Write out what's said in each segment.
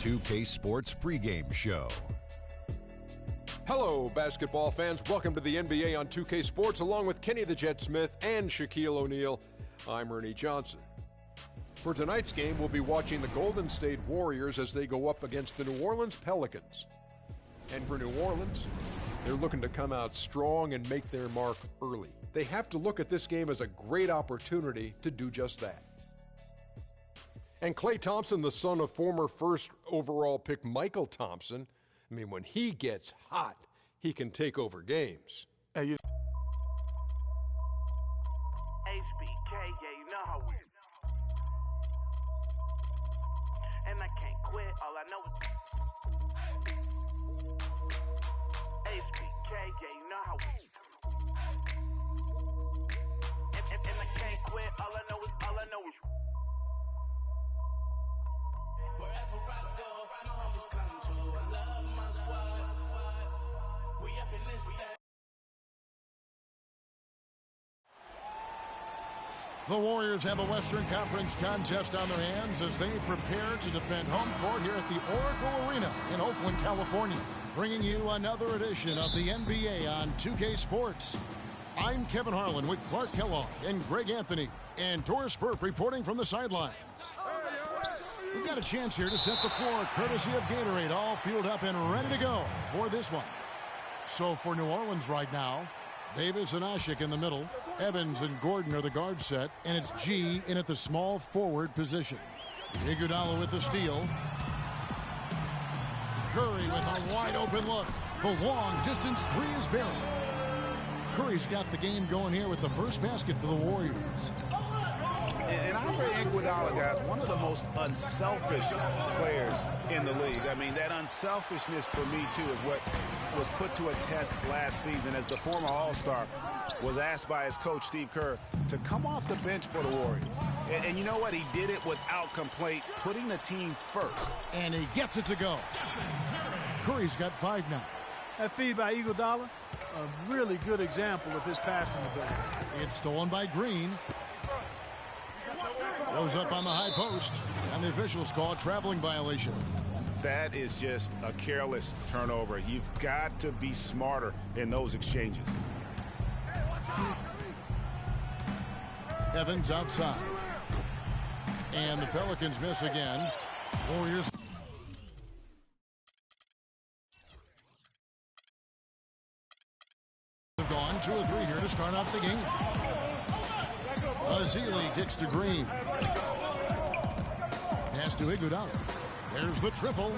2K Sports pregame show. Hello, basketball fans. Welcome to the NBA on 2K Sports, along with Kenny the Jet Smith and Shaquille O'Neal. I'm Ernie Johnson. For tonight's game, we'll be watching the Golden State Warriors as they go up against the New Orleans Pelicans. And for New Orleans, they're looking to come out strong and make their mark early. They have to look at this game as a great opportunity to do just that. And Klay Thompson, the son of former first overall pick Michael Thompson, I mean, when he gets hot, he can take over games. HBK, yeah, you know how we. And I can't quit, all I know is. HBK, yeah, you know how we. And I can't quit, all I know is. Wherever I go, my homies come to. I love my squad. We up in this thing. The Warriors have a Western Conference contest on their hands as they prepare to defend home court here at the Oracle Arena in Oakland, California. Bringing you another edition of the NBA on 2K Sports. I'm Kevin Harlan with Clark Kellogg and Greg Anthony, and Doris Burp reporting from the sidelines. We've got a chance here to set the floor, courtesy of Gatorade, all fueled up and ready to go for this one. So for New Orleans right now, Davis and Ashik in the middle, Evans and Gordon are the guard set, and it's G in at the small forward position. Iguodala with the steal. Curry with a wide open look. The long distance three is buried. Curry's got the game going here with the first basket for the Warriors. And Andre Iguodala, guys, one of the most unselfish players in the league. I mean, that unselfishness for me, too, is what was put to a test last season as the former All-Star was asked by his coach, Steve Kerr, to come off the bench for the Warriors. And you know what? He did it without complaint, putting the team first. And he gets it to go. Curry's got 5 now. That feed by Iguodala, a really good example of his passing ability. It's stolen by Green. Goes up on the high post, and the officials call a traveling violation. That is just a careless turnover. You've got to be smarter in those exchanges. Evans outside. And the Pelicans miss again. Warriors. Have gone 2 or 3 here to start off the game. Azili kicks to Green. Pass to Iguodala. There's the triple.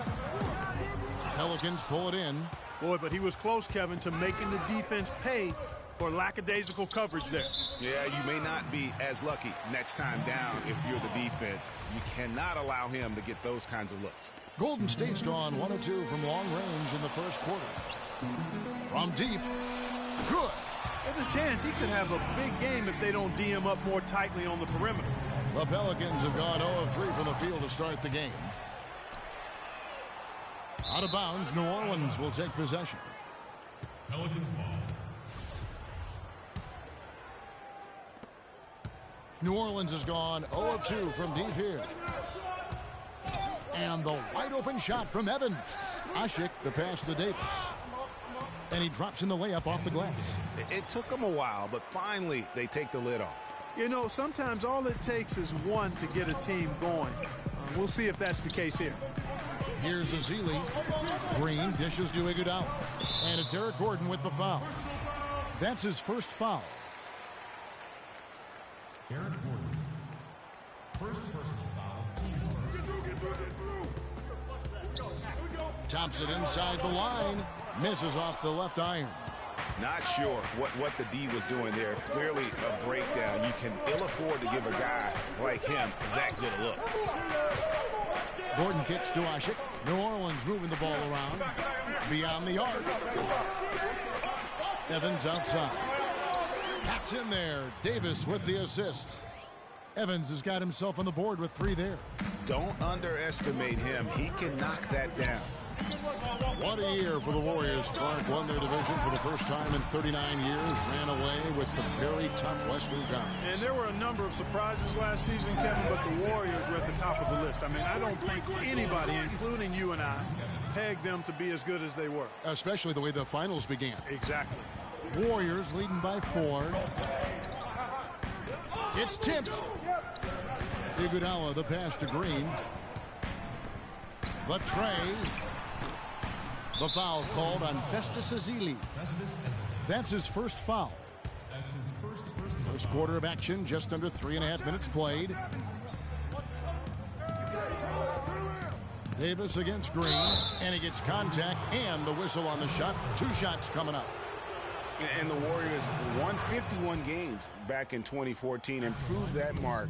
Pelicans pull it in. Boy, but he was close, Kevin, to making the defense pay for lackadaisical coverage there. Yeah, you may not be as lucky next time down if you're the defense. You cannot allow him to get those kinds of looks. Golden State's gone 1 or 2 from long range in the first quarter. From deep. Good. There's a chance he could have a big game if they don't D him up more tightly on the perimeter. The Pelicans have gone 0 of 3 from the field to start the game. Out of bounds, New Orleans will take possession. Pelicans ball. New Orleans has gone 0 of 2 from deep here. And the wide open shot from Evans. Ashik, the pass to Davis. And he drops in the layup off the glass. It took them a while, but finally they take the lid off. You know, sometimes all it takes is one to get a team going. We'll see if that's the case here. Here's Azili. Green dishes to Iguodala. And it's Eric Gordon with the foul. That's his first foul. Eric Gordon. First personal foul. Team's first. Thompson inside the line. Misses off the left iron. Not sure what the D was doing there. Clearly a breakdown. You can ill afford to give a guy like him that good a look. Gordon kicks to Ashik. New Orleans moving the ball around. Beyond the arc. Evans outside. That's in there. Davis with the assist. Evans has got himself on the board with 3 there. Don't underestimate him. He can knock that down. What a year for the Warriors. Clark won their division for the first time in 39 years, ran away with the very tough Western Conference. And there were a number of surprises last season, Kevin, but the Warriors were at the top of the list. I mean, I don't think anybody, including you and I, pegged them to be as good as they were. Especially the way the finals began. Exactly. Warriors leading by 4. It's tipped. Iguodala, the pass to Green. The tray. The foul called on Festus Ezeli. That's his first foul. First quarter of action, just under 3.5 minutes played. Davis against Green, and he gets contact and the whistle on the shot. 2 shots coming up. And the Warriors won 51 games back in 2014, improved that mark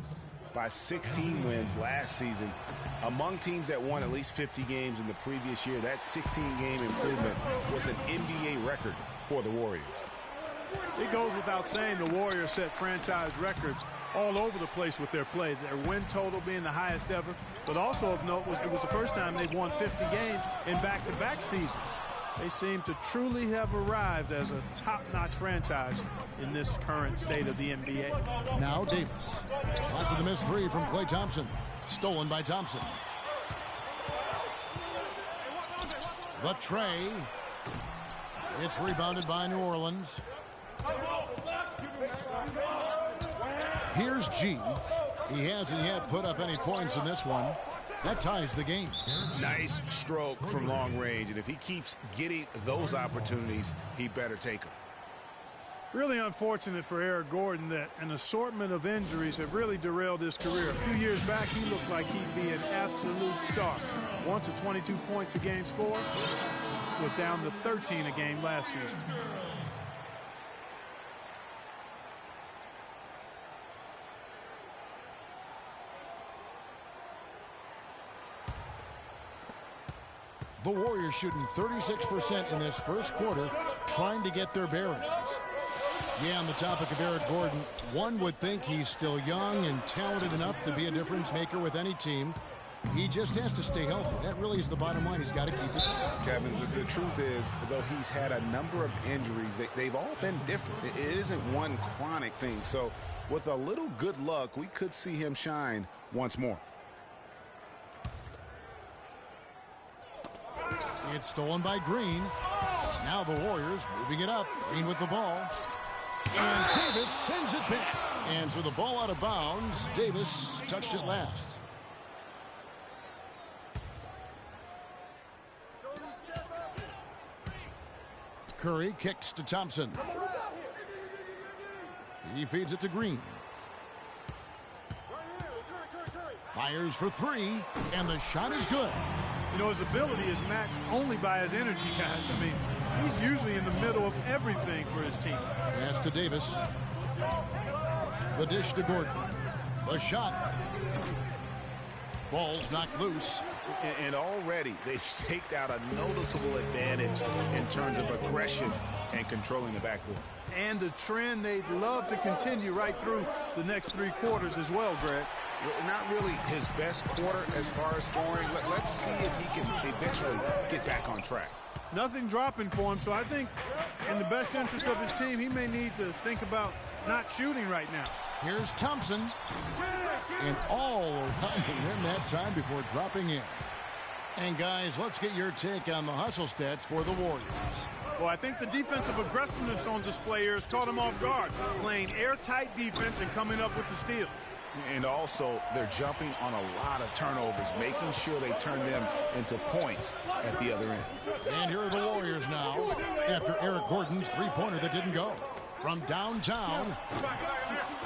by 16 wins last season. Among teams that won at least 50 games in the previous year, that 16-game improvement was an NBA record for the Warriors. It goes without saying the Warriors set franchise records all over the place with their play. Their win total being the highest ever, but also of note was it was the first time they've won 50 games in back-to-back seasons. They seem to truly have arrived as a top-notch franchise in this current state of the NBA. Now Davis. After the missed 3 from Klay Thompson. Stolen by Thompson. The tray. It's rebounded by New Orleans. Here's G. He hasn't yet put up any points in this one. That ties the game. Nice stroke from long range, and if he keeps getting those opportunities, he better take them. Really unfortunate for Eric Gordon that an assortment of injuries have really derailed his career. A few years back, he looked like he'd be an absolute star. Once a 22 points a game score, was down to 13 a game last season. The Warriors shooting 36% in this first quarter, trying to get their bearings. Yeah, on the topic of Eric Gordon, one would think he's still young and talented enough to be a difference maker with any team. He just has to stay healthy. That really is the bottom line. He's got to keep his health. Kevin, the truth is, though he's had a number of injuries, they've all been different. It isn't one chronic thing. So with a little good luck, we could see him shine once more. It's stolen by Green. Now the Warriors moving it up. Green with the ball. And Davis sends it back. And for the ball out of bounds, Davis touched it last. Curry kicks to Thompson. He feeds it to Green. Fires for 3, and the shot is good. You know, his ability is matched only by his energy, guys. I mean, he's usually in the middle of everything for his team. Pass to Davis. The dish to Gordon. The shot. Ball's knocked loose. And already they've staked out a noticeable advantage in terms of aggression and controlling the backboard. And the trend they'd love to continue right through the next 3 quarters as well, Greg. Not really his best quarter as far as scoring. Let's see if he can eventually get back on track. Nothing dropping for him, so I think in the best interest of his team, he may need to think about not shooting right now. Here's Thompson. And all around the rim that time before dropping in. And guys, let's get your take on the hustle stats for the Warriors. Well, I think the defensive aggressiveness on display here has caught him off guard, playing airtight defense and coming up with the steals. And also, they're jumping on a lot of turnovers, making sure they turn them into points at the other end. And here are the Warriors now, after Eric Gordon's three-pointer that didn't go. From downtown,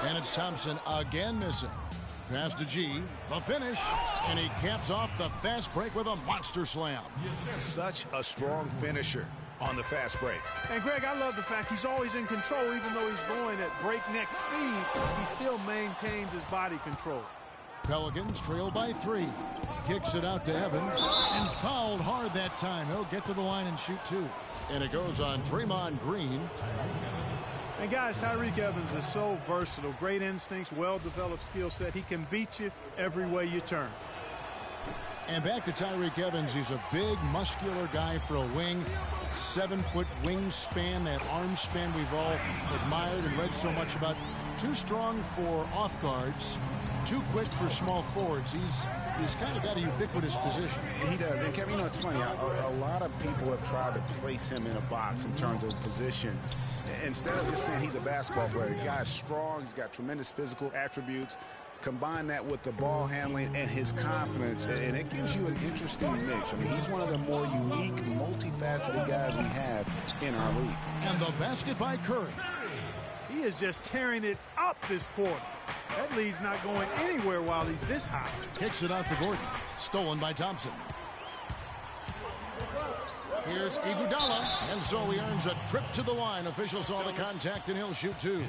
and it's Thompson again missing. Pass to G, the finish, and he caps off the fast break with a monster slam. Such a strong finisher on the fast break. And Greg, I love the fact he's always in control. Even though he's going at breakneck speed, he still maintains his body control. Pelicans trail by 3. Kicks it out to Evans and fouled hard that time. He'll get to the line and shoot 2. And it goes on Draymond Green. And guys, Tyreke Evans is so versatile. Great instincts, well-developed skill set. He can beat you every way you turn. And back to Tyreek Evans. He's a big, muscular guy for a wing. 7-foot wingspan, that arm span we've all admired and read so much about. Too strong for off guards, too quick for small forwards. He's kind of got a ubiquitous position. He does. And Kevin, you know, it's funny. A lot of people have tried to place him in a box in terms of position. Instead of just saying he's a basketball player, the guy's strong. He's got tremendous physical attributes. Combine that with the ball handling and his confidence, and it gives you an interesting mix. I mean, he's one of the more unique, multifaceted guys we have in our league. And the basket by Curry. He is just tearing it up this quarter. That lead's not going anywhere while he's this high. Kicks it out to Gordon. Stolen by Thompson. Here's Iguodala, and so he earns a trip to the line. Officials saw the contact, and he'll shoot two.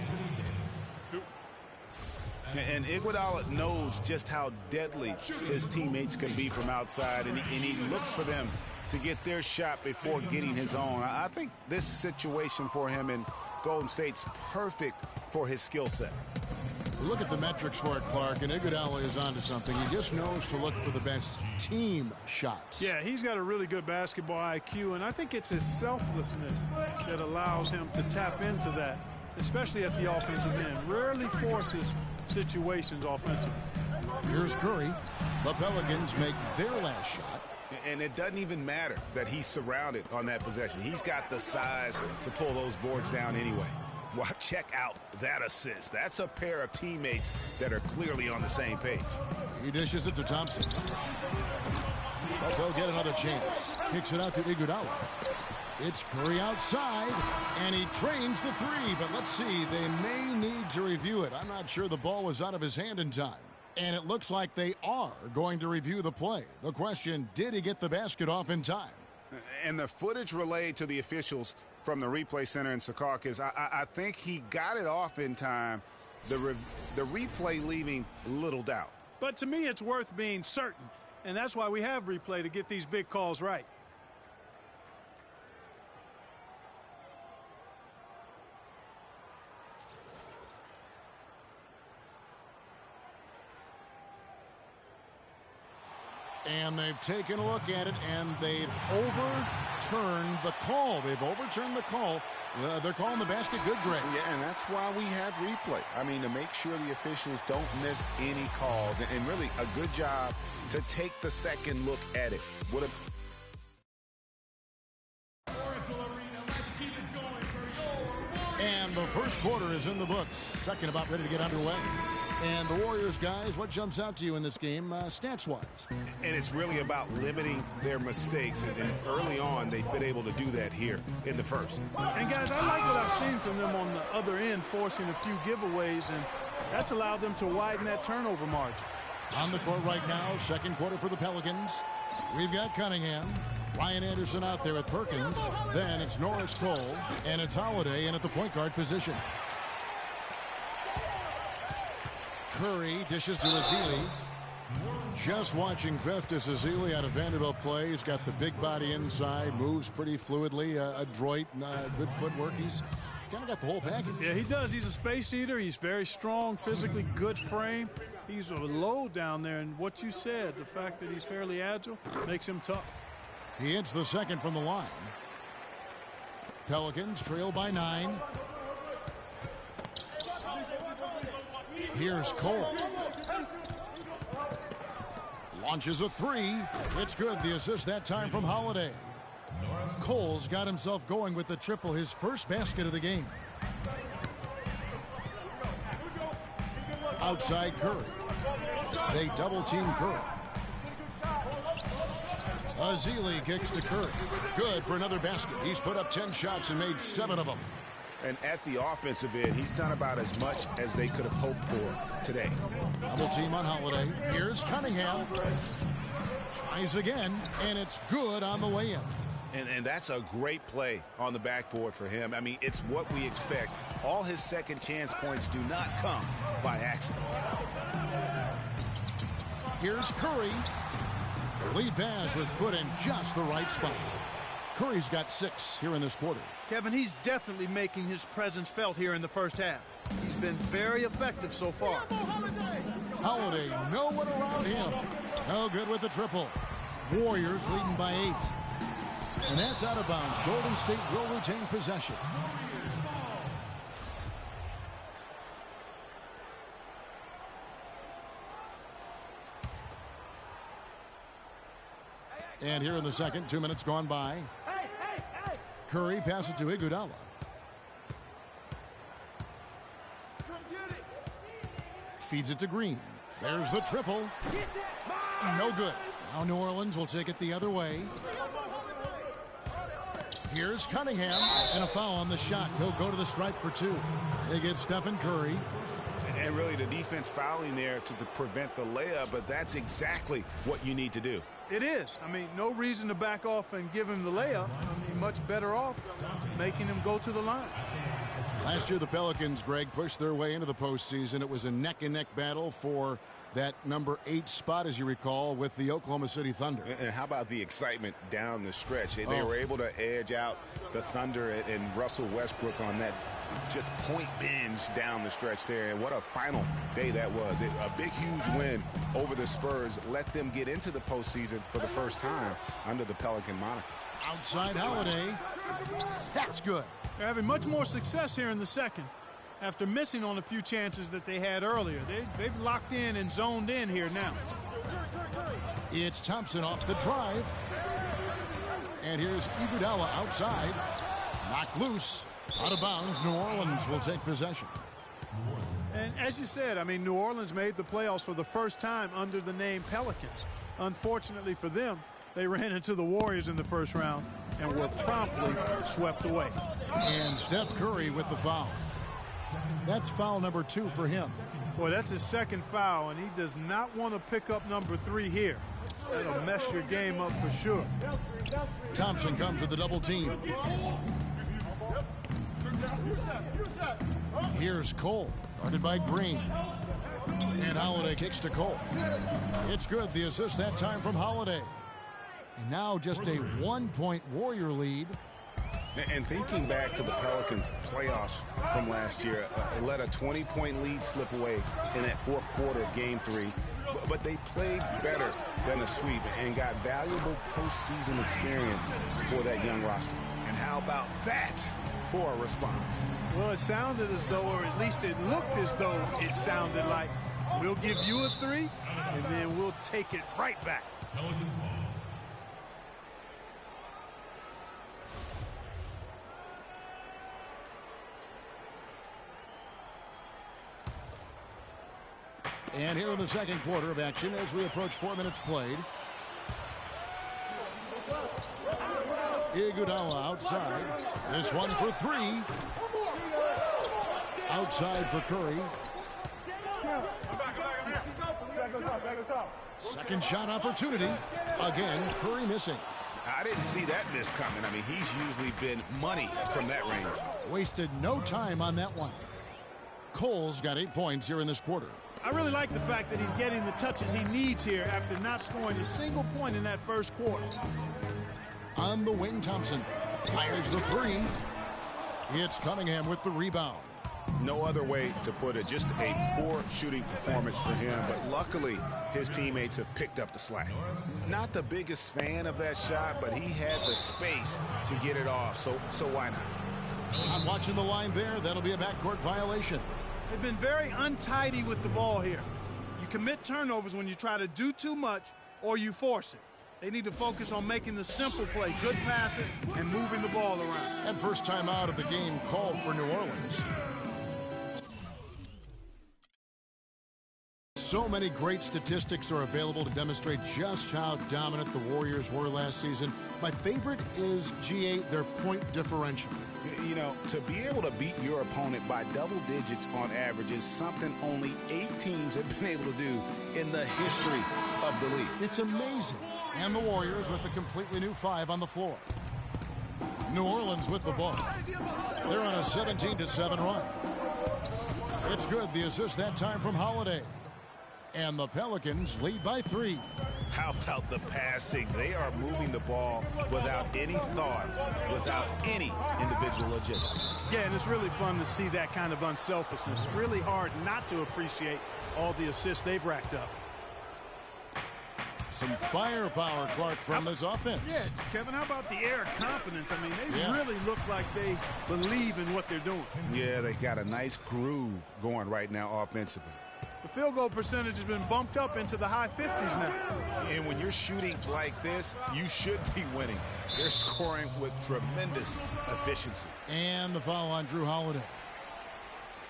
And Iguodala knows just how deadly his teammates can be from outside, and he looks for them to get their shot before getting his own. I think this situation for him in Golden State's perfect for his skill set. Look at the metrics for it, Clark, and Iguodala is onto something. He just knows to look for the best team shots. Yeah, he's got a really good basketball IQ, and I think it's his selflessness that allows him to tap into that, especially at the offensive end. Rarely forces situations offensively. Here's Curry. The Pelicans make their last shot. And it doesn't even matter that he's surrounded on that possession. He's got the size to pull those boards down anyway. Well, check out that assist. That's a pair of teammates that are clearly on the same page. He dishes it to Thompson. But they'll get another chance. Kicks it out to Iguodala. It's Curry outside, and he trains the three. But let's see, they may need to review it. I'm not sure the ball was out of his hand in time. And it looks like they are going to review the play. The question, did he get the basket off in time? And the footage relayed to the officials from the replay center in Secaucus, I think he got it off in time. The replay leaving little doubt. But to me, it's worth being certain. And that's why we have replay, to get these big calls right. And they've taken a look at it, and they've overturned the call. They've overturned the call. They're calling the basket good, Greg. Yeah, and that's why we have replay. I mean, to make sure the officials don't miss any calls. And really, a good job to take the second look at it. What a... And the first quarter is in the books. Second about ready to get underway. And the Warriors, guys, what jumps out to you in this game stats-wise? And it's really about limiting their mistakes. And early on, they've been able to do that here in the first. And, guys, I like what I've seen from them on the other end, forcing a few giveaways, and that's allowed them to widen that turnover margin. On the court right now, second quarter for the Pelicans. We've got Cunningham. Ryan Anderson out there at Perkins. Then it's Norris Cole, and it's Holiday in at the point guard position. Curry dishes to Ezeli. Just watching Festus Ezeli out of Vanderbilt play. He's got the big body inside, moves pretty fluidly, adroit, good footwork. He's kind of got the whole package. Yeah, he does. He's a space eater. He's very strong, physically good frame. He's a load down there, and what you said, the fact that he's fairly agile, makes him tough. He hits the second from the line. Pelicans trail by 9. Here's Cole. Launches a three. It's good. The assist that time from Holiday. Cole's got himself going with the triple, his first basket of the game. Outside Curry. They double-team Curry. Ezeli kicks to Curry. Good for another basket. He's put up 10 shots and made 7 of them. And at the offensive end, he's done about as much as they could have hoped for today. Double team on Holiday. Here's Cunningham. Tries again, and it's good on the way in. And that's a great play on the backboard for him. I mean, it's what we expect. All his second chance points do not come by accident. Here's Curry. The lead pass was put in just the right spot. Curry's got 6 here in this quarter. Kevin, he's definitely making his presence felt here in the first half. He's been very effective so far. Holiday, no one around him. No good with the triple. Warriors leading by 8. And that's out of bounds. Golden State will retain possession. And here in the second, 2 minutes gone by. Curry passes to Iguodala. Feeds it to Green. There's the triple. No good. Now New Orleans will take it the other way. Here's Cunningham, and a foul on the shot. He'll go to the stripe for 2. They get Stephen Curry. And really the defense fouling there to prevent the layup, but that's exactly what you need to do. It is. I mean, no reason to back off and give him the layup. I mean, much better off making him go to the line. Last year, the Pelicans, Greg, pushed their way into the postseason. It was a neck-and-neck battle for that number 8 spot, as you recall, with the Oklahoma City Thunder. And how about the excitement down the stretch? They were able to edge out the Thunder and Russell Westbrook on that just point binge down the stretch there. And what a final day that was. A big, huge win over the Spurs. Let them get into the postseason for the first time under the Pelican moniker. Outside Holiday. That's good. They're having much more success here in the second after missing on a few chances that they had earlier. They've locked in and zoned in here now. It's Thompson off the drive. And here's Iguodala outside. Knocked loose. Out of bounds. New Orleans will take possession. And as you said, I mean, New Orleans made the playoffs for the first time under the name Pelicans. Unfortunately for them, they ran into the Warriors in the first round and were promptly swept away. And Steph Curry with the foul. That's foul number 2 for him. Boy, that's his second foul, and he does not want to pick up number 3 here. That'll mess your game up for sure. Thompson comes with the double team. Here's Cole, guarded by Green. And Holiday kicks to Cole. It's good, the assist that time from Holiday. And now just a 1-point Warrior lead. And thinking back to the Pelicans playoffs from last year, let a 20-point lead slip away in that fourth quarter of Game 3. But they played better than a sweep and got valuable postseason experience for that young roster. And how about that for a response? Well, it sounded as though, or at least it looked as though it sounded like, we'll give you a 3, and then we'll take it right back. Pelicans ball. And here in the second quarter of action as we approach 4 minutes played. Iguodala outside. This one for 3. Outside for Curry. Second shot opportunity. Again, Curry missing. I didn't see that miss coming. I mean, he's usually been money from that range. Wasted no time on that one. Cole's got 8 points here in this quarter. I really like the fact that he's getting the touches he needs here after not scoring a single point in that first quarter. On the wing, Thompson fires the 3. It's Cunningham with the rebound. No other way to put it. Just a poor shooting performance for him, but luckily his teammates have picked up the slack. Not the biggest fan of that shot, but he had the space to get it off, so why not? I'm watching the line there. That'll be a backcourt violation. They've been very untidy with the ball here. You commit turnovers when you try to do too much or you force it. They need to focus on making the simple play, good passes, and moving the ball around. And first time out of the game called for New Orleans. So many great statistics are available to demonstrate just how dominant the Warriors were last season. My favorite is, their point differential. You know, to be able to beat your opponent by double digits on average is something only 8 teams have been able to do in the history of the league. It's amazing. And the Warriors with a completely new 5 on the floor. New Orleans with the ball. They're on a 17-7 run. It's good. The assist that time from Holiday. And the Pelicans lead by 3. How about the passing? They are moving the ball without any thought, without any individual agenda. Yeah, and it's really fun to see that kind of unselfishness. Really hard not to appreciate all the assists they've racked up. Some firepower, Clark, from this offense. Yeah, Kevin, how about the air of confidence? I mean, they Yeah. really look like they believe in what they're doing. Yeah, they got a nice groove going right now offensively. The field goal percentage has been bumped up into the high 50s now. And when you're shooting like this, you should be winning. They're scoring with tremendous efficiency. And the foul on Drew Holiday.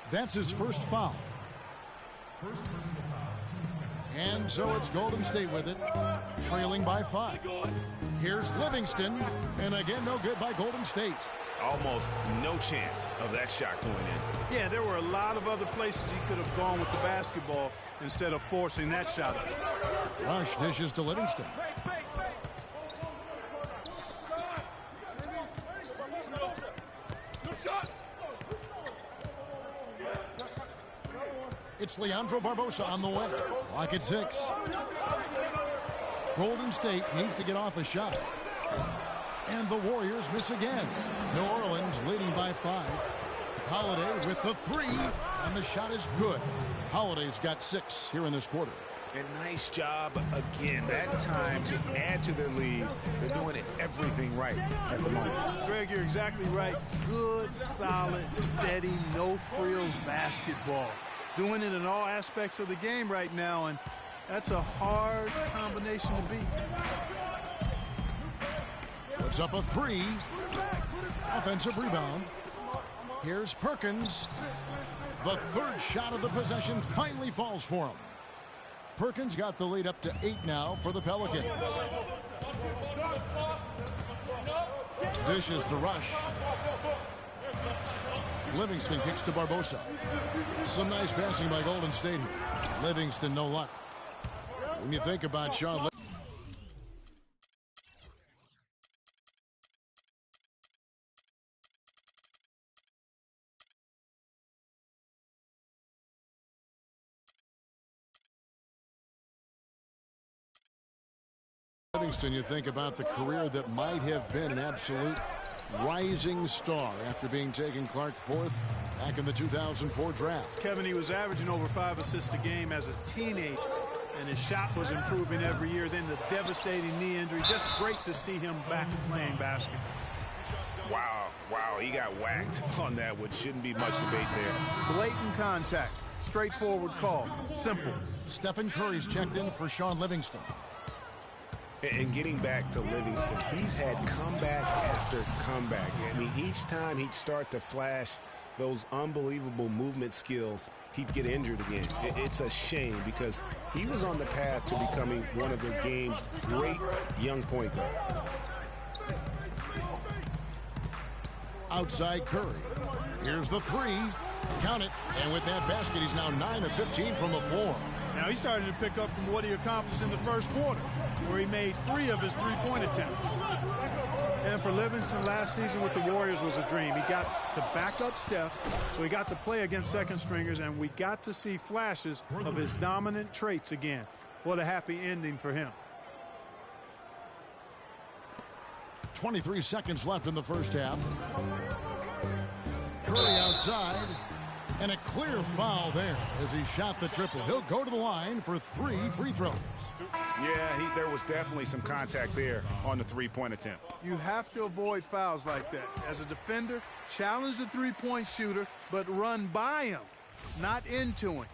That's his first foul. First personal foul, team second. And so it's Golden State with it, trailing by 5. Here's Livingston, and again, no good by Golden State. Almost no chance of that shot going in. Yeah, there were a lot of other places he could have gone with the basketball instead of forcing that shot. Rush dishes to Livingston. It's Leandro Barbosa on the way. Clock at 6. Golden State needs to get off a shot. And the Warriors miss again. New Orleans leading by 5. Holiday with the 3, and the shot is good. Holiday's got 6 here in this quarter. And nice job again. That time to add to their lead. They're doing everything right at the moment. Greg, you're exactly right. Good, solid, steady, no-frills basketball. Doing it in all aspects of the game right now, and that's a hard combination to beat. Puts up a 3. Offensive rebound. Here's Perkins. The third shot of the possession finally falls for him. Perkins got the lead up to 8 now for the Pelicans. Dishes to Rush. Livingston kicks to Barbosa. Some nice passing by Golden State here. Livingston, no luck. When you think about Sean Livingston, you think about the career that might have been an absolute rising star after being taken, Clark, 4th back in the 2004 draft. Kevin, he was averaging over 5 assists a game as a teenager, and his shot was improving every year. Then the devastating knee injury. Just great to see him back playing basketball. Wow, he got whacked on that, which shouldn't be much debate there. Blatant contact. Straightforward call. Simple. Stephen Curry's checked in for Sean Livingston. And getting back to Livingston, he's had comeback after comeback. I mean, each time he'd start to flash those unbelievable movement skills, he'd get injured again. It's a shame because he was on the path to becoming one of the game's great young point guards. Outside Curry. Here's the 3. Count it. And with that basket, he's now 9 of 15 from the floor. Now he's starting to pick up from what he accomplished in the first quarter, where he made 3 of his 3-point attempts. And for Livingston, last season with the Warriors was a dream. He got to back up Steph, so he got to play against second stringers, and we got to see flashes of his dominant traits again. What a happy ending for him. 23 seconds left in the first half. Curry outside. And a clear foul there as he shot the triple. He'll go to the line for 3 free throws. Yeah, there was definitely some contact there on the 3-point attempt. You have to avoid fouls like that. As a defender, challenge the 3-point shooter, but run by him, not into him.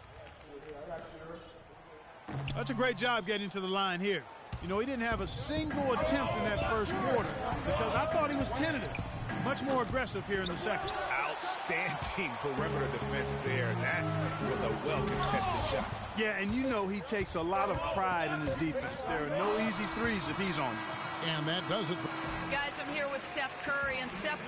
That's a great job getting to the line here. You know, he didn't have a single attempt in that first quarter because I thought he was tentative. Much more aggressive here in the second. Outstanding perimeter defense there. That was a well-contested shot. Yeah, and you know he takes a lot of pride in his defense. There are no easy threes if he's on you. And that does it. Guys, I'm here with Steph Curry, and Steph...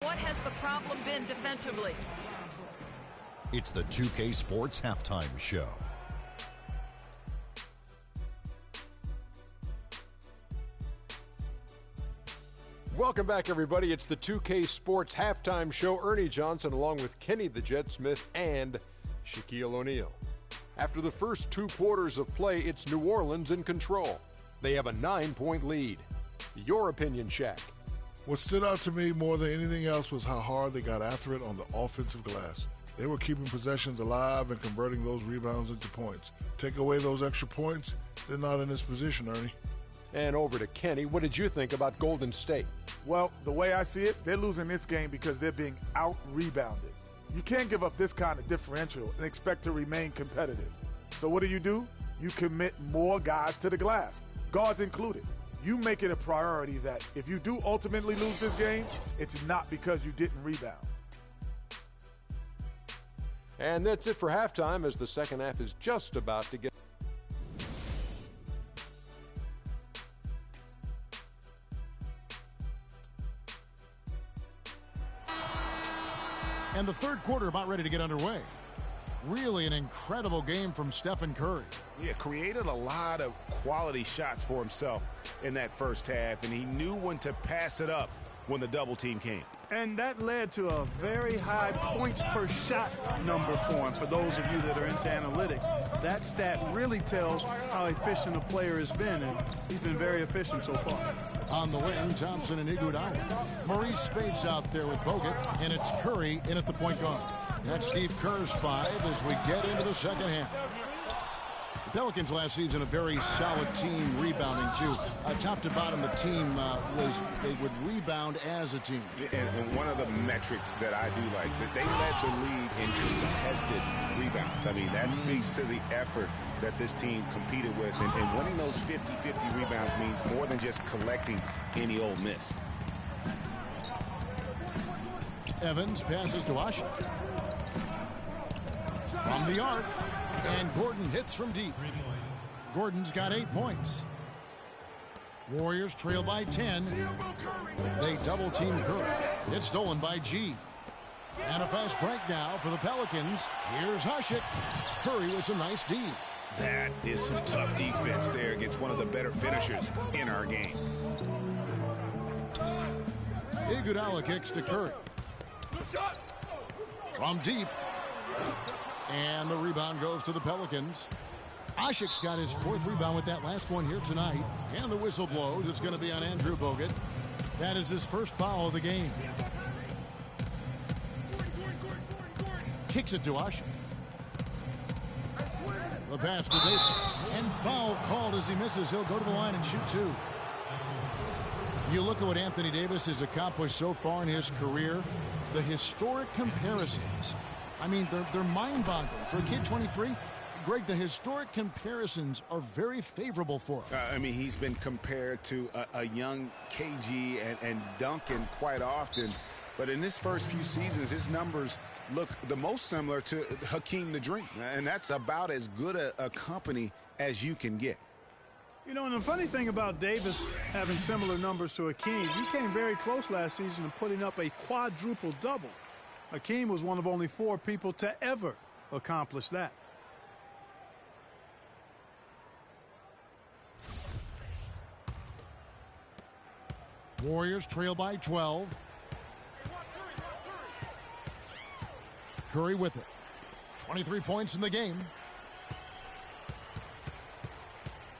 What has the problem been defensively? It's the 2K Sports Halftime Show. Welcome back, everybody. It's the 2K Sports Halftime Show. Ernie Johnson along with Kenny the Jet Smith and Shaquille O'Neal. After the first 2 quarters of play, it's New Orleans in control. They have a 9-point lead. Your opinion, Shaq? What stood out to me more than anything else was how hard they got after it on the offensive glass. They were keeping possessions alive and converting those rebounds into points. Take away those extra points, they're not in this position, Ernie. And over to Kenny. What did you think about Golden State? Well, the way I see it, they're losing this game because they're being out-rebounded. You can't give up this kind of differential and expect to remain competitive. So what do? You commit more guys to the glass, guards included. You make it a priority that if you do ultimately lose this game, it's not because you didn't rebound. And that's it for halftime, as the second half is just about to get. And the third quarter about ready to get underway. Really an incredible game from Stephen Curry. Yeah, created a lot of quality shots for himself in that first half, and he knew when to pass it up when the double team came. And that led to a very high points per shot number for him. For those of you that are into analytics, that stat really tells how efficient a player has been, and he's been very efficient so far. On the wing, Thompson and Iguodala. Maurice Spade's out there with Bogut, and it's Curry in at the point guard. That's Steve Kerr's 5 as we get into the second half. The Pelicans last season, a very solid team rebounding, too. Top to bottom, the team they would rebound as a team. And one of the metrics that I do like, that they led the league in contested rebounds. I mean, that speaks to the effort that this team competed with. And winning those 50-50 rebounds means more than just collecting any old miss. Evans passes to Ashik. From the arc. And Gordon hits from deep. Gordon's got 8 points. Warriors trail by 10. They double team Curry. It's stolen by G. And a fast break now for the Pelicans. Here's Ashik. Curry with some nice D. That is some tough defense there against one of the better finishers in our game. Iguodala kicks to Curry. From deep. And the rebound goes to the Pelicans. Ashik's got his 4th rebound with that last one here tonight. And the whistle blows. It's going to be on Andrew Bogut. That is his first foul of the game. Kicks it to Ashik. The pass to Davis. And foul called as he misses. He'll go to the line and shoot 2. You look at what Anthony Davis has accomplished so far in his career. The historic comparisons. I mean, they're mind-boggling. For a kid 23, Greg, the historic comparisons are very favorable for him. I mean, he's been compared to a young KG and Duncan quite often. But in his first few seasons, his numbers look the most similar to Hakeem the Dream. And that's about as good a company as you can get. You know, and the funny thing about Davis having similar numbers to Hakeem, he came very close last season to putting up a quadruple double. Hakeem was one of only 4 people to ever accomplish that. Warriors trail by 12. Curry with it. 23 points in the game.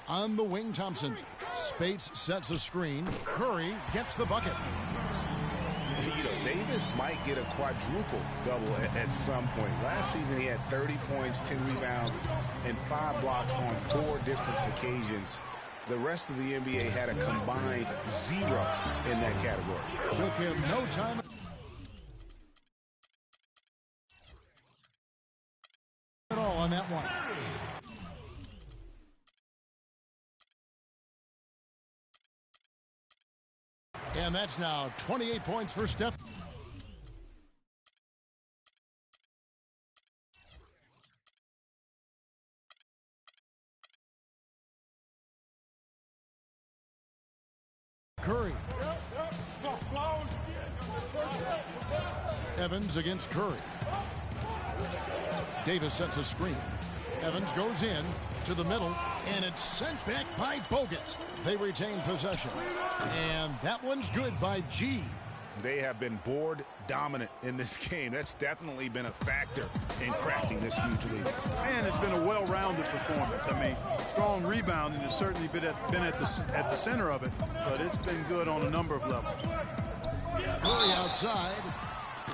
On the wing, Thompson. Spates sets a screen. Curry gets the bucket. You know, Davis might get a quadruple double at some point. Last season, he had 30 points, 10 rebounds, and 5 blocks on 4 different occasions. The rest of the NBA had a combined 0 in that category. Took him no time at all on that one. And that's now 28 points for Steph. Curry. Evans against Curry. Davis sets a screen. Evans goes in. To the middle, and it's sent back by Bogut. They retain possession. And that one's good by G. They have been board dominant in this game. That's definitely been a factor in crafting this huge lead. And it's been a well-rounded performance. I mean, strong rebounding has certainly been at the center of it, but it's been good on a number of levels. Curry outside.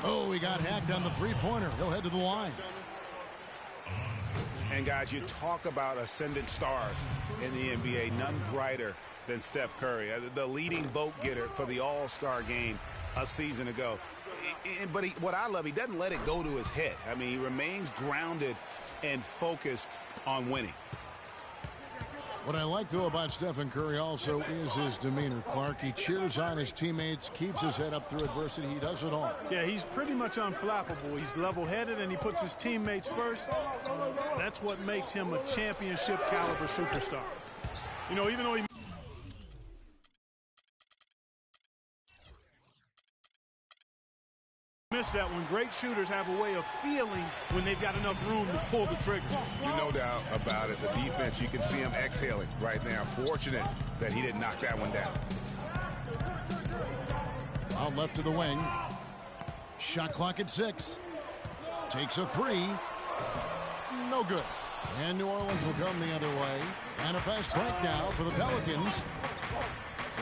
Oh, he got hacked on the three-pointer. He'll head to the line. And guys, you talk about ascendant stars in the NBA, none brighter than Steph Curry, the leading vote getter for the All-Star game a season ago. But what I love, he doesn't let it go to his head. I mean, he remains grounded and focused on winning. What I like, though, about Stephen Curry also is his demeanor, Clark. He cheers on his teammates, keeps his head up through adversity. He does it all. Yeah, he's pretty much unflappable. He's level-headed, and he puts his teammates first. That's what makes him a championship-caliber superstar. You know, even though he missed that one, great shooters have a way of feeling when they've got enough room to pull the trigger. No doubt about it. The defense, you can see him exhaling right now. Fortunate that he didn't knock that one down. Out left to the wing. Shot clock at 6. Takes a 3. No good. And New Orleans will come the other way. And a fast break now for the Pelicans.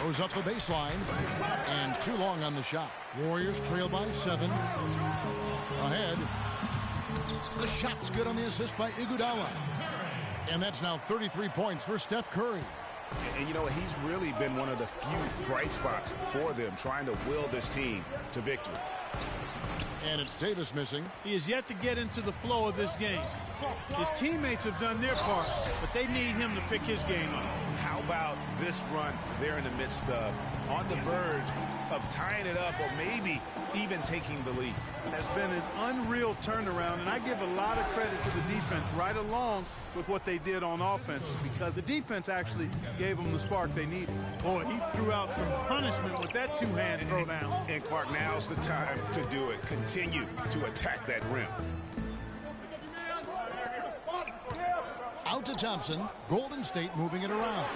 Goes up the baseline. And too long on the shot. Warriors trail by 7. Ahead. The shot's good on the assist by Iguodala. And that's now 33 points for Steph Curry. And you know, he's really been one of the few bright spots for them, trying to will this team to victory. And it's Davis missing. He is yet to get into the flow of this game. His teammates have done their part, but they need him to pick his game up. How about this run they're in the midst of, on the verge of tying it up or maybe even taking the lead? Has been an unreal turnaround, and I give a lot of credit to the defense right along with what they did on offense, because the defense actually gave them the spark they needed. Boy, he threw out some punishment with that two-hand throwdown. And Clark, now's the time to do it. Continue to attack that rim. Out to Thompson. Golden State moving it around.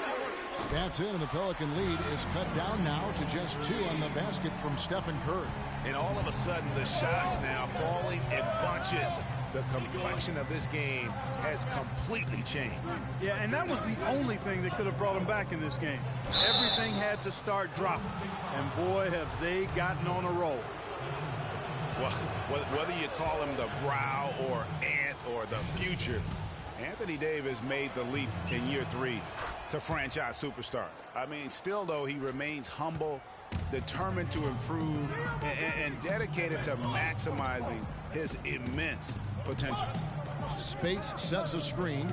That's it, and the Pelican lead is cut down now to just 2 on the basket from Stephen Curry. And all of a sudden, the shots now falling in bunches. The complexion of this game has completely changed. Yeah, and that was the only thing that could have brought him back in this game. Everything had to start dropping. And boy, have they gotten on a roll. Well, whether you call him the brow or ant or the future, Anthony Davis made the leap in year 3 to franchise superstar. I mean, still, though, he remains humble, determined to improve, and dedicated to maximizing his immense potential. Spates sets a screen.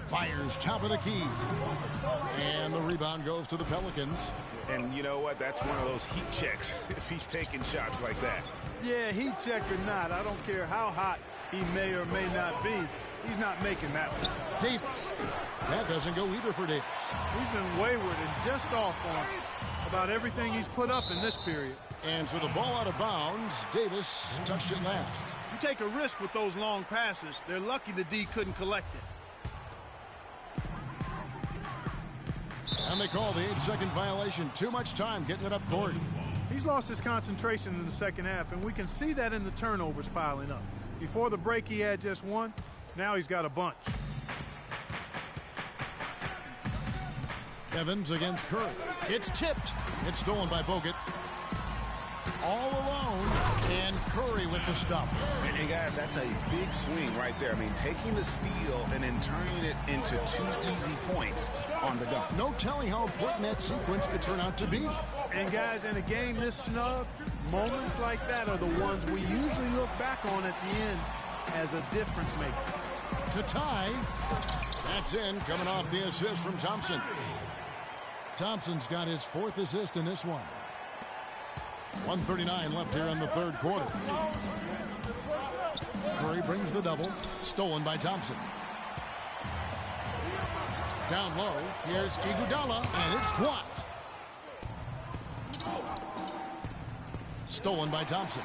Fires top of the key. And the rebound goes to the Pelicans. And you know what? That's one of those heat checks if he's taking shots like that. Yeah, heat check or not, I don't care how hot he may or may not be. He's not making that one. Davis. That doesn't go either for Davis. He's been wayward and just off on about everything he's put up in this period. And for the ball out of bounds, Davis touched it last. You take a risk with those long passes. They're lucky the D couldn't collect it. And they call the 8-second violation. Too much time getting it up court. He's lost his concentration in the second half, and we can see that in the turnovers piling up. Before the break, he had just 1. Now he's got a bunch. Evans against Curry. It's tipped. It's stolen by Bogut. All alone, and Curry with the stuff. And guys, that's a big swing right there. I mean, taking the steal and then turning it into 2 easy points on the dunk. No telling how important that sequence could turn out to be. And guys, in a game this snug, moments like that are the ones we usually look back on at the end as a difference maker. To tie. That's in, coming off the assist from Thompson. Thompson's got his 4th assist in this one. 1:39 left here in the 3rd quarter. Curry brings the double. Stolen by Thompson. Down low. Here's Iguodala, and it's blocked. Stolen by Thompson.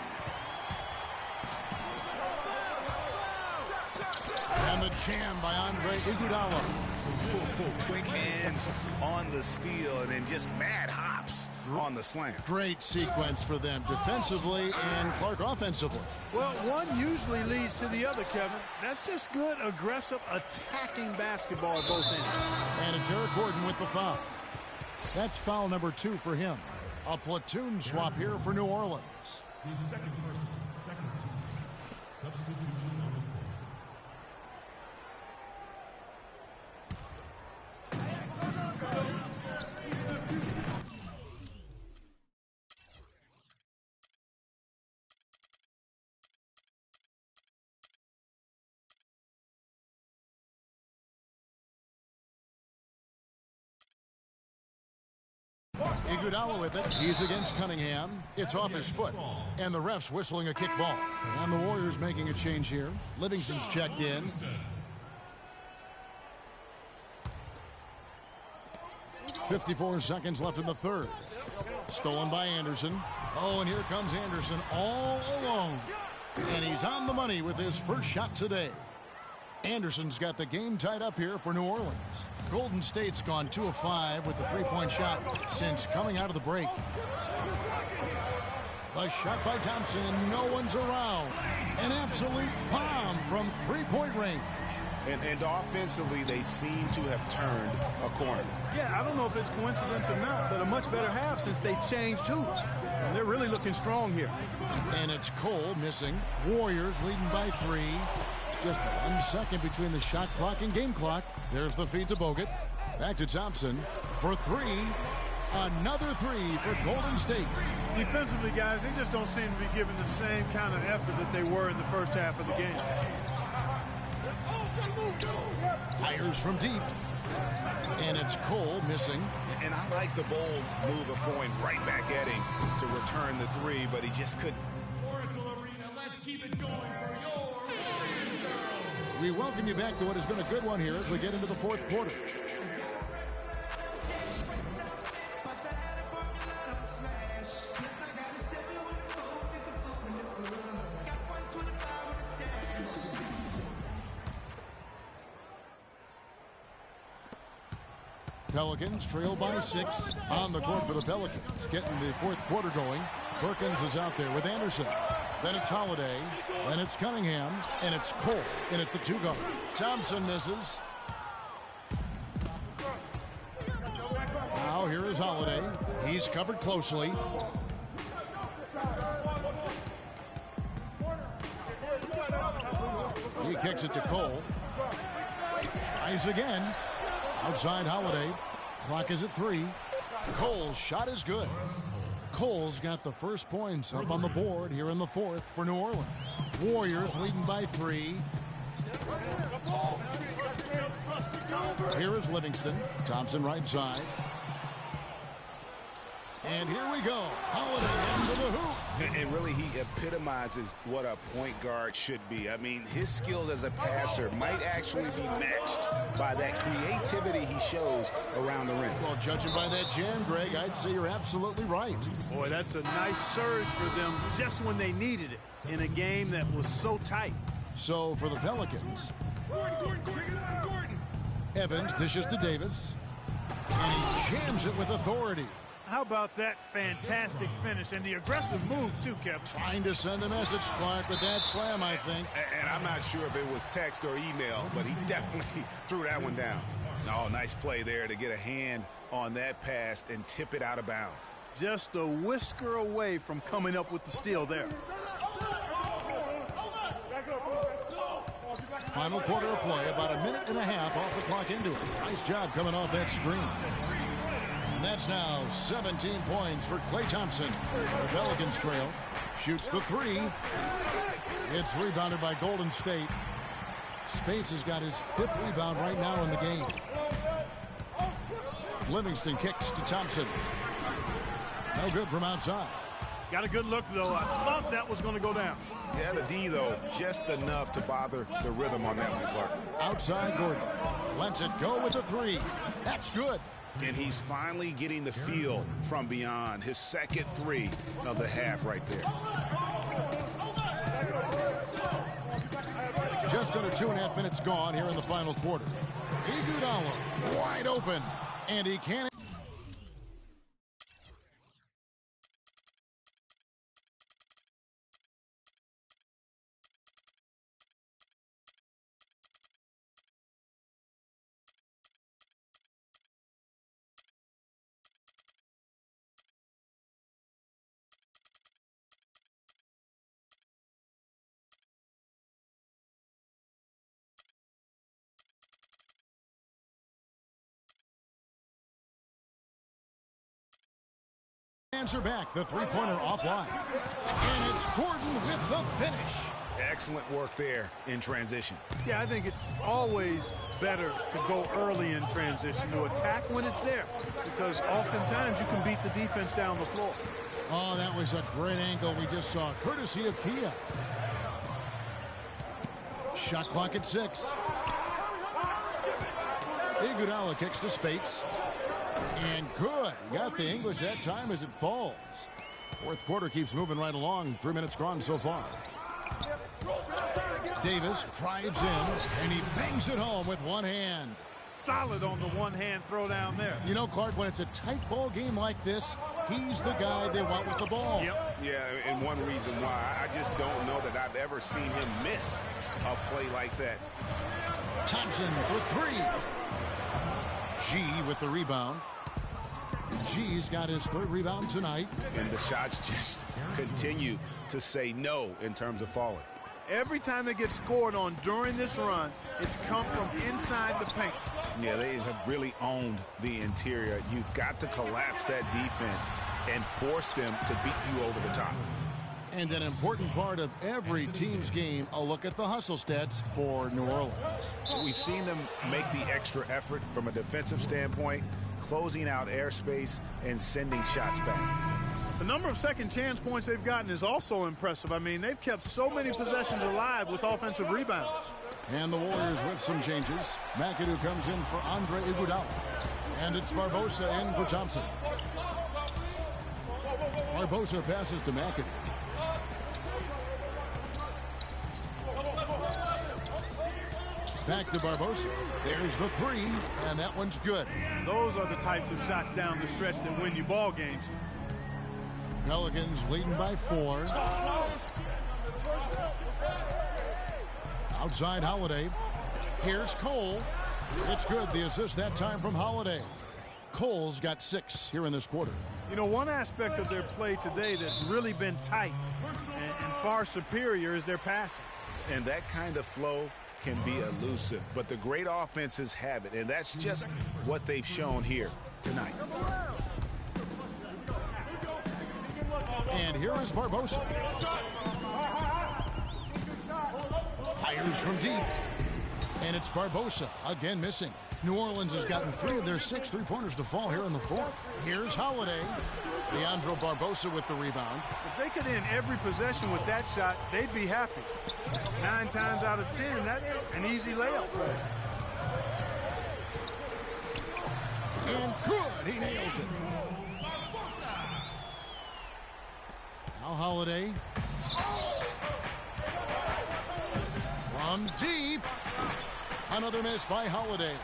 And the The jam by Andre Iguodala. Quick hands on the steal and then just mad hops on the slam. Great sequence for them defensively and Clark offensively. Well, one usually leads to the other, Kevin. That's just good, aggressive, attacking basketball at both ends. And it's Eric Gordon with the foul. That's foul number 2 for him. A platoon swap here for New Orleans. His second person, second team. Substitution on the court. Iguodala with it. He's against Cunningham. It's off his foot. And the ref's whistling a kick ball. And the Warriors making a change here. Livingston's checked in. .54 seconds left in the third. Stolen by Anderson. Oh, and here comes Anderson all alone. And he's on the money with his first shot today. Anderson's got the game tied up here for New Orleans. Golden State's gone 2 of 5 with the three-point shot since coming out of the break. The shot by Thompson, no one's around. An absolute bomb from three-point range. And offensively, they seem to have turned a corner. Yeah, I don't know if it's coincidence or not, but a much better half since they changed hoops. And they're really looking strong here. And it's Cole missing. Warriors leading by 3. Just 1 second between the shot clock and game clock. There's the feed to Bogut. Back to Thompson for 3. Another 3 for Golden State. Defensively, guys, they just don't seem to be giving the same kind of effort that they were in the first half of the game. Fires from deep. And it's Cole missing. And I like the bold move of going right back at him to return the 3, but he just couldn't. Oracle Arena, let's keep it going for your Warriors girls. We welcome you back to what has been a good one here as we get into the fourth quarter. Pelicans trail by 6 on the court for the Pelicans. Getting the fourth quarter going. Perkins is out there with Anderson. Then it's Holiday. Then it's Cunningham. And it's Cole in at the 2 guard. Thompson misses. Now here is Holiday. He's covered closely. He kicks it to Cole. Tries again. Outside Holiday. Clock is at 3. Cole's shot is good. Cole's got the first points up on the board here in the fourth for New Orleans. Warriors leading by 3. Here is Livingston. Thompson right side. And here we go. Holiday into the hoop. And really, he epitomizes what a point guard should be. I mean, his skills as a passer might actually be matched by that creativity he shows around the rim. Well, judging by that jam, Greg, I'd say you're absolutely right. Boy, that's a nice surge for them just when they needed it in a game that was so tight. So for the Pelicans, Evans dishes to Davis, and he jams it with authority. How about that fantastic finish and the aggressive move, too, Kevin? Trying to send a message, Clark, with that slam, I think. And I'm not sure if it was text or email, but he definitely threw that one down. Oh, nice play there to get a hand on that pass and tip it out of bounds. Just a whisker away from coming up with the steal there. Final quarter of play, about a minute and a half off the clock into it. Nice job coming off that screen. And that's now 17 points for Klay Thompson. The Pelicans trail. Shoots the 3. It's rebounded by Golden State. Speights has got his 5th rebound right now in the game. Livingston kicks to Thompson. No good from outside. Got a good look, though. I thought that was going to go down. Yeah, the D, though, just enough to bother the rhythm on that one, Clark. Outside Gordon. Lets it go with the 3. That's good. And he's finally getting the feel from beyond. His second 3 of the half right there. Just under 2.5 minutes gone here in the final quarter. Iguodala wide open, and he can't. Answer back, the three-pointer offline. And it's Gordon with the finish. Excellent work there in transition. Yeah, I think it's always better to go early in transition, to attack when it's there, because oftentimes you can beat the defense down the floor. Oh, that was a great angle we just saw, courtesy of Kia. Shot clock at 6. Iguodala kicks to Spates. And good. Got the English that time as it falls. Fourth quarter keeps moving right along. 3 minutes gone so far. Davis drives in, and he bangs it home with one hand. Solid on the one-hand throw down there. You know, Clark, when it's a tight ball game like this, he's the guy they want with the ball. Yep. Yeah, and one reason why, I just don't know that I've ever seen him miss a play like that. Thompson for 3. G with the rebound. G's got his 3rd rebound tonight. And the shots just continue to say no in terms of falling. Every time they get scored on during this run, it's come from inside the paint. Yeah, they have really owned the interior. You've got to collapse that defense and force them to beat you over the top. And an important part of every team's game, a look at the hustle stats for New Orleans. We've seen them make the extra effort from a defensive standpoint, closing out airspace and sending shots back. The number of second chance points they've gotten is also impressive. I mean, they've kept so many possessions alive with offensive rebounds. And the Warriors with some changes. McAdoo comes in for Andre Iguodala. And it's Barbosa in for Thompson. Barbosa passes to McAdoo. Back to Barbosa. There's the 3, and that one's good. Those are the types of shots down the stretch that win you ball games. Pelicans leading by 4. Outside Holiday. Here's Cole. It's good. The assist that time from Holiday. Cole's got 6 here in this quarter. You know, one aspect of their play today that's really been tight and far superior is their passing. And that kind of flow can be elusive, but the great offenses have it, and that's just what they've shown here tonight. And here is Barbosa. Fires from deep. And it's Barbosa again missing. New Orleans has gotten 3 of their 6 three-pointers to fall here in the 4th. Here's Holiday. Leandro Barbosa with the rebound. If they could end every possession with that shot, they'd be happy. 9 times out of 10, that's an easy layup for them. And good, he nails it. Now Holiday. From deep. Another miss by Holiday.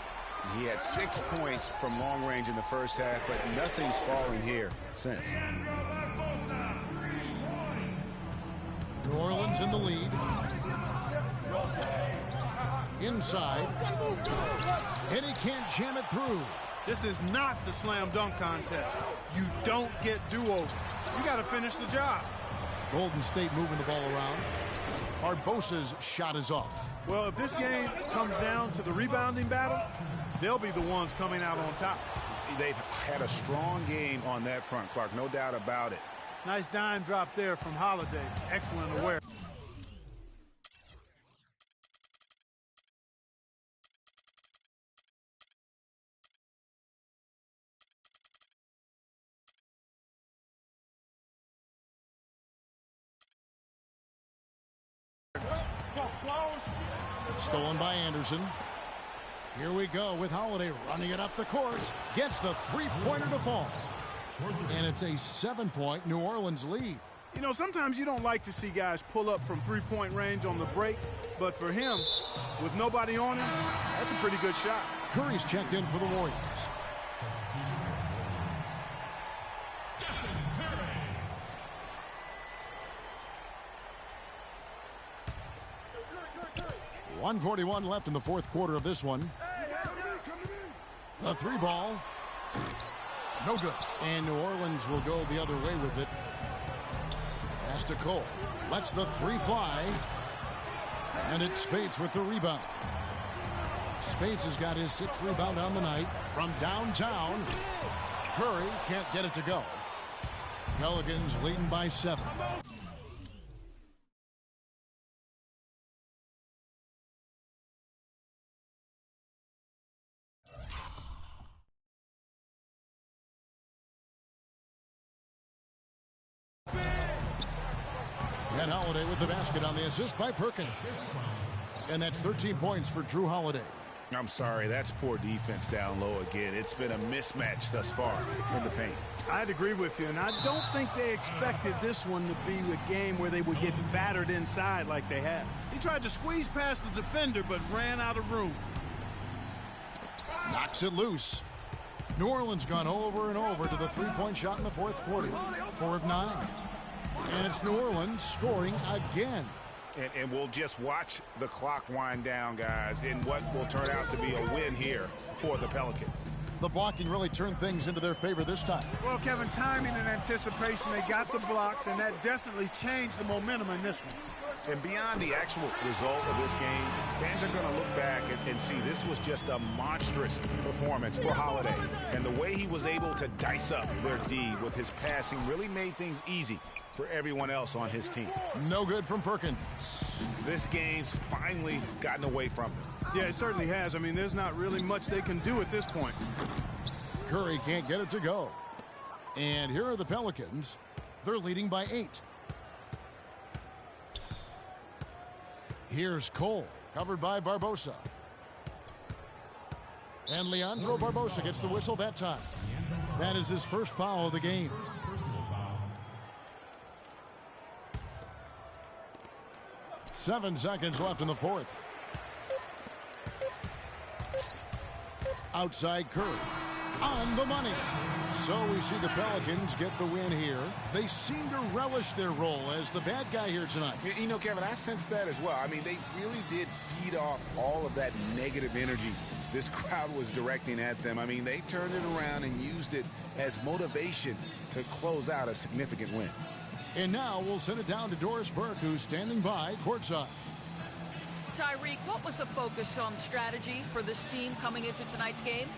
He had 6 points from long range in the first half, but nothing's falling here since. New Orleans in the lead. Inside. And he can't jam it through. This is not the slam dunk contest. You don't get do-over. You got to finish the job. Golden State moving the ball around. Barbosa's shot is off. Well, if this game comes down to the rebounding battle, they'll be the ones coming out on top. They've had a strong game on that front, Clark, no doubt about it. Nice dime drop there from Holiday. Excellent awareness. Stolen by Anderson. Here we go with Holiday running it up the court. Gets the three-pointer to fall. And it's a 7-point New Orleans lead. You know, sometimes you don't like to see guys pull up from three-point range on the break, but for him, with nobody on him, that's a pretty good shot. Curry's checked in for the Warriors. .141 left in the fourth quarter of this one. The three ball. No good. And New Orleans will go the other way with it. Pass to Cole. Lets the three fly. And it's Spates with the rebound. Spates has got his 6th rebound on the night from downtown. Curry can't get it to go. Pelicans leading by 7. And Holiday with the basket on the assist by Perkins. And that's 13 points for Drew Holiday. I'm sorry, that's poor defense down low again. It's been a mismatch thus far in the paint. I'd agree with you, and I don't think they expected this one to be a game where they would get battered inside like they had. He tried to squeeze past the defender, but ran out of room. Knocks it loose. New Orleans gone over and over to the three-point shot in the fourth quarter. 4 of 9. And it's New Orleans scoring again. And we'll just watch the clock wind down, guys, in what will turn out to be a win here for the Pelicans. The blocking really turned things into their favor this time. Well, Kevin, timing and anticipation, they got the blocks, and that definitely changed the momentum in this one. And beyond the actual result of this game, fans are going to look back and see this was just a monstrous performance for Holiday. And the way he was able to dice up their D with his passing really made things easy for everyone else on his team. No good from Perkins. This game's finally gotten away from them. Yeah, it certainly has. I mean, there's not really much they can do at this point. Curry can't get it to go. And here are the Pelicans. They're leading by 8. Here's Cole, covered by Barbosa. And Leandro Barbosa gets the whistle that time. That is his first foul of the game. Seven seconds left in the fourth. Outside Curry. On the money. So we see the Pelicans get the win here. They seem to relish their role as the bad guy here tonight. You know, Kevin, I sense that as well. I mean, they really did feed off all of that negative energy this crowd was directing at them. I mean, they turned it around and used it as motivation to close out a significant win. And now we'll send it down to Doris Burke, who's standing by courtside. Tyreek, what was the focus on strategy for this team coming into tonight's game?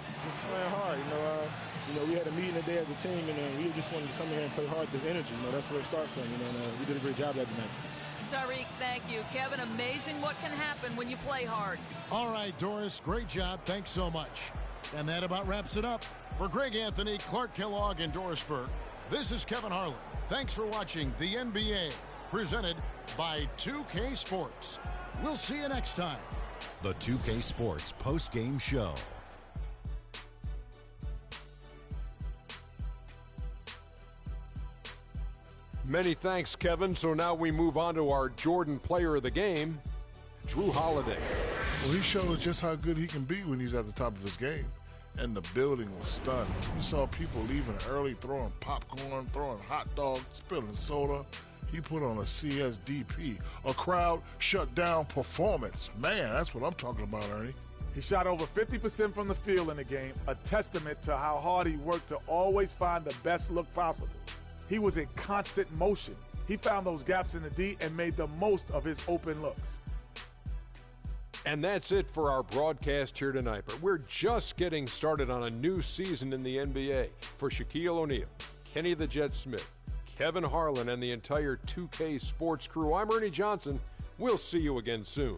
Playing hard, we had a meeting today as a team, and we just wanted to come in here and play hard with energy. That's where it starts from, and we did a great job that night. Tyreek, thank you. Kevin, amazing what can happen when you play hard. All right, Doris, great job. Thanks so much. And that about wraps it up. For Greg Anthony, Clark Kellogg, and Doris Burke, this is Kevin Harlan. Thanks for watching the NBA, presented by 2K Sports. We'll see you next time. The 2K Sports post-game show. Many thanks, Kevin. So now we move on to our Jordan player of the game, Drew Holiday. Well, he showed just how good he can be when he's at the top of his game. And the building was stunned. You saw people leaving early, throwing popcorn, throwing hot dogs, spilling soda. He put on a CSDP, a crowd shut down performance. Man, that's what I'm talking about, Ernie. He shot over 50% from the field in the game, a testament to how hard he worked to always find the best look possible. He was in constant motion. He found those gaps in the D and made the most of his open looks. And that's it for our broadcast here tonight. But we're just getting started on a new season in the NBA. For Shaquille O'Neal, Kenny the Jet Smith, Kevin Harlan, and the entire 2K Sports crew, I'm Ernie Johnson. We'll see you again soon.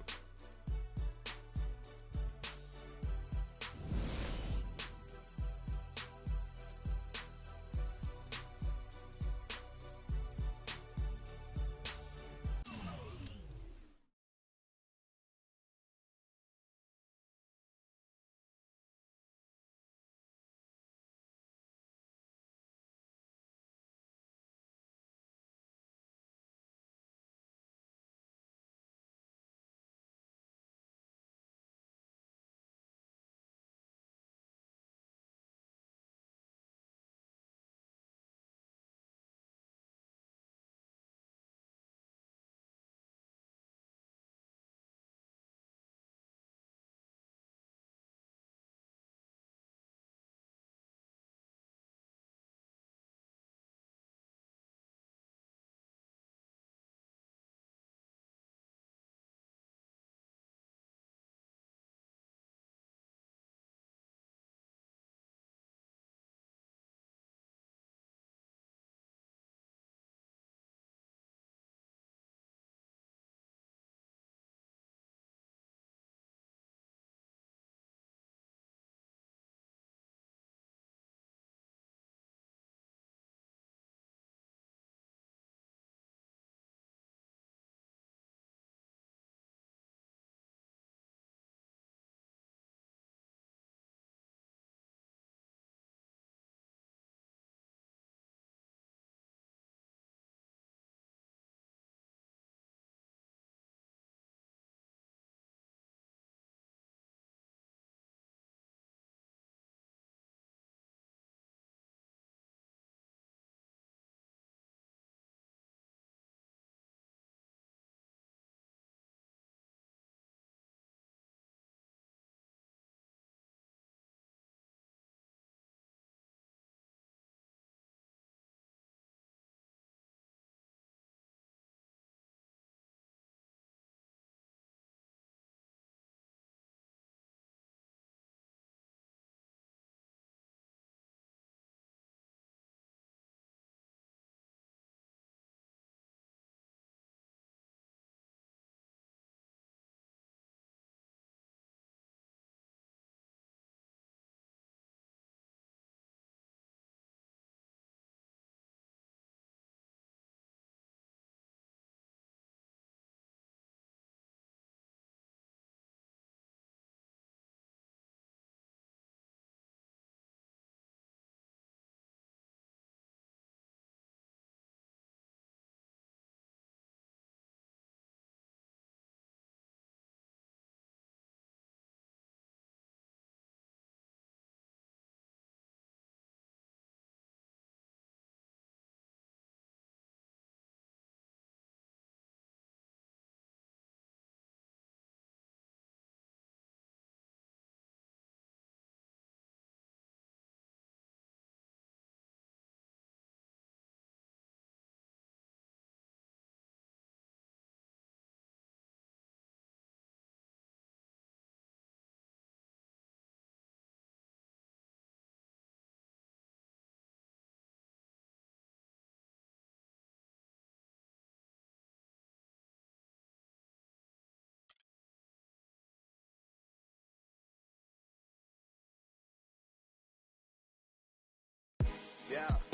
Yeah.